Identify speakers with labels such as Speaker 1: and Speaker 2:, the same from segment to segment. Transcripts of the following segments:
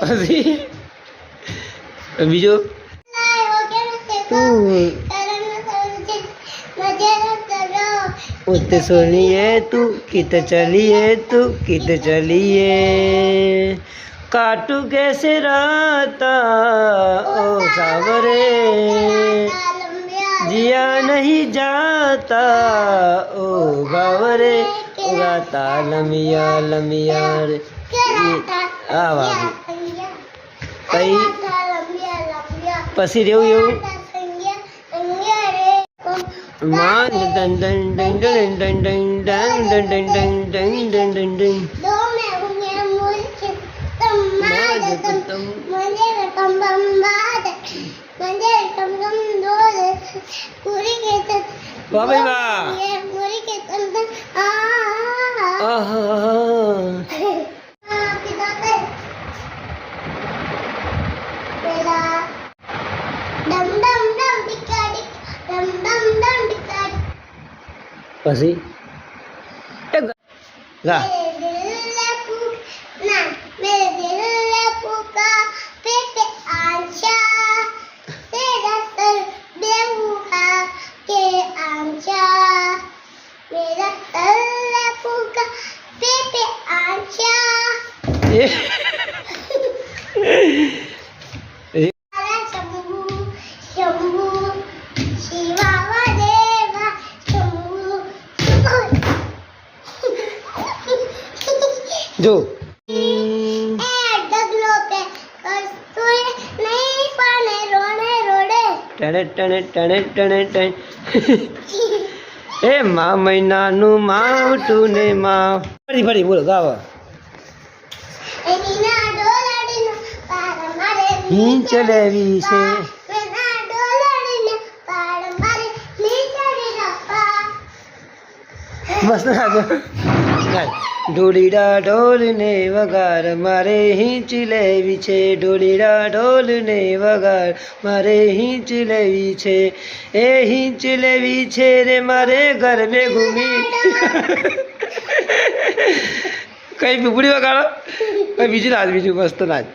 Speaker 1: પછી બીજું उत सुनिए तू कित चलिए काटू कैसे राता ओ सावरे जिया नहीं जाता ओ बावरे गाता लमिया लमिया रे आ बाबू કઈ પછી રેવું એવું માં done done done done done done done done done done done done વાહ ભાઈ વાહ પછી ગા જો ટણે ટણે ટણે ટણે ટણે એ મા મહિનાનું માવઠું ને માં ફરી ફરી બોલો ગાવા હિંચ લેવી છે મસ્ત લાગે ઢોલીડા ઢોલ ને વગાર મારે હિંચ લેવી છે ઢોલીડા ઢોલ ને વગાર મારે હિંચ લેવી છે એ હિંચ લેવી છે રે મારે ઘર મેં ઘૂમી કઈ પીપળી વગાડો કઈ બીજું નાચ બીજું મસ્ત નાચ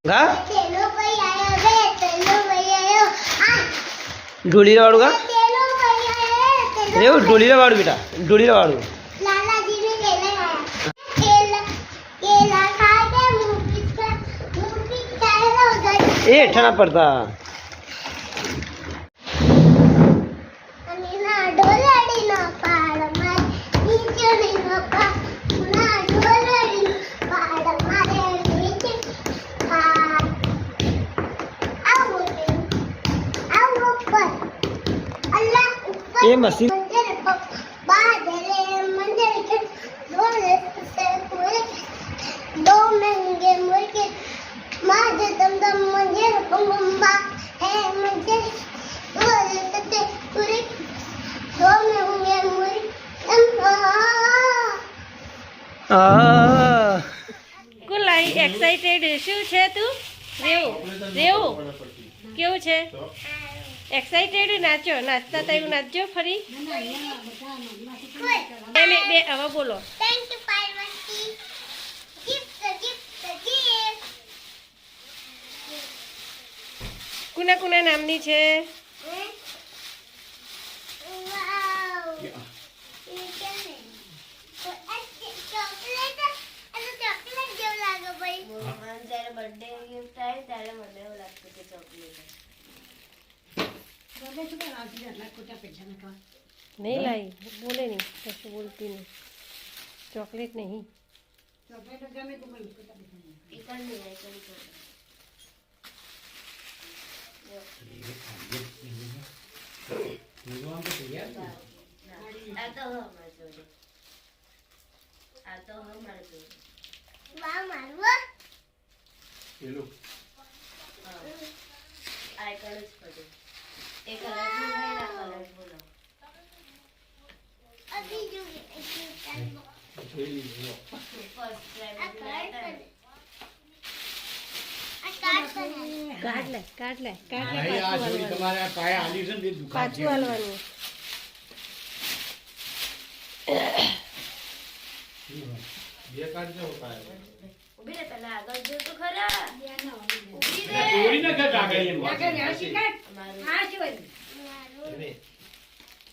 Speaker 1: હા ઢોલીડા વાળું ગા એવું ઢોલીડા વાળું બેટા ઢોલીડા વાળું એ હેઠા પડતા એ મશીન
Speaker 2: કુલાઈ એક્સાઇટેડ શું છે તું રેવું રેવું કેવું છે એક્સાઇટેડ નાચો નાચતા તા એવું નાચજો ફરી બે હવે બોલો કુના કુના નામની છે नहीं लाई बोले नहीं कैसे बोलती नहीं चॉकलेट नहीं काट ले पाछू हलवानी
Speaker 3: બે કાર્ડ જો પાય
Speaker 4: ઉભી રે પેલા આગળ જો તો ખરા ઉભી રે
Speaker 3: પૂરી ના કર આગળ એમ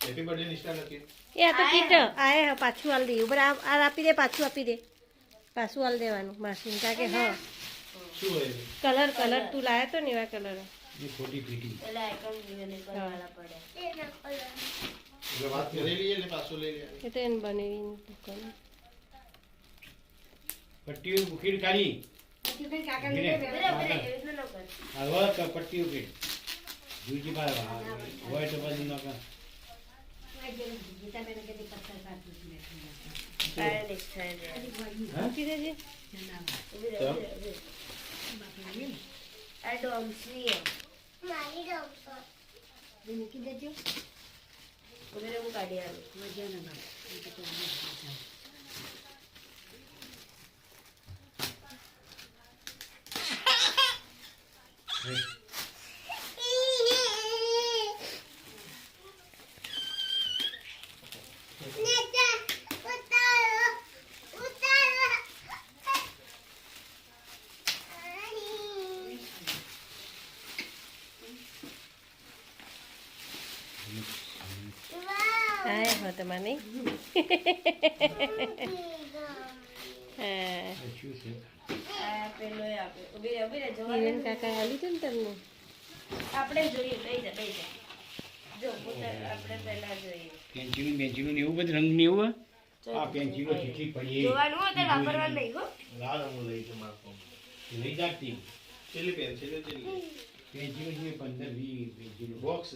Speaker 3: હેપી બર્થડે નિષ્ઠા લખી
Speaker 2: એ આ તો કીટ આ પાછું હાલ દે ઉપર આ આપી દે પાછું આપી દે પાછું હાલ દેવાનું માસીને કારણ કે હા
Speaker 3: શું હોય
Speaker 2: કલર તું લાયો તો ને એવા કલર
Speaker 3: એ ખોટી પીટી
Speaker 4: પેલા એકાઉન્ટ જીવને કરવાના પડે
Speaker 3: એટલે વાત કરી લઈએ ને પાછો લઈ લે
Speaker 2: એ તો એને બનાવીને દુકાન
Speaker 3: પટ્ટીઓ ઉખીડ કાઢી
Speaker 4: ઉભી રે એવી રીતના ન કર
Speaker 3: હવે તો પટ્ટી ઉખીડ જુજી બાર હોય તો પછી ન કર
Speaker 4: કાય નિષ્ઠા રે
Speaker 2: મૂકી દેજે
Speaker 4: ઉભી રે આ ડોમ્સી ઉભી રે હું કાઢી આવું
Speaker 2: હા હો તમારે હા
Speaker 3: શું છે
Speaker 4: આ પેલો આપે ઉભી રે જોવા
Speaker 2: હિરેન કાકા હાલી છે ને તમને
Speaker 4: આપણે જોઈએ બેઈ જા જો પોતે આપણે પહેલા જોઈએ
Speaker 3: પેન્સિલું ને એવું બધું રંગ ને એવું આ પેન્સિલો ચીઠી પડી
Speaker 4: જોવાનું હોય તો વાપરવાનું નહીં હો
Speaker 3: લાલ રંગ લઈ તો મારતો લઈ જાતી છેલ્લી પેન્સિલ છેલ્લી પેન્સિલો છે 15 20 પેન્સિલો બોક્સ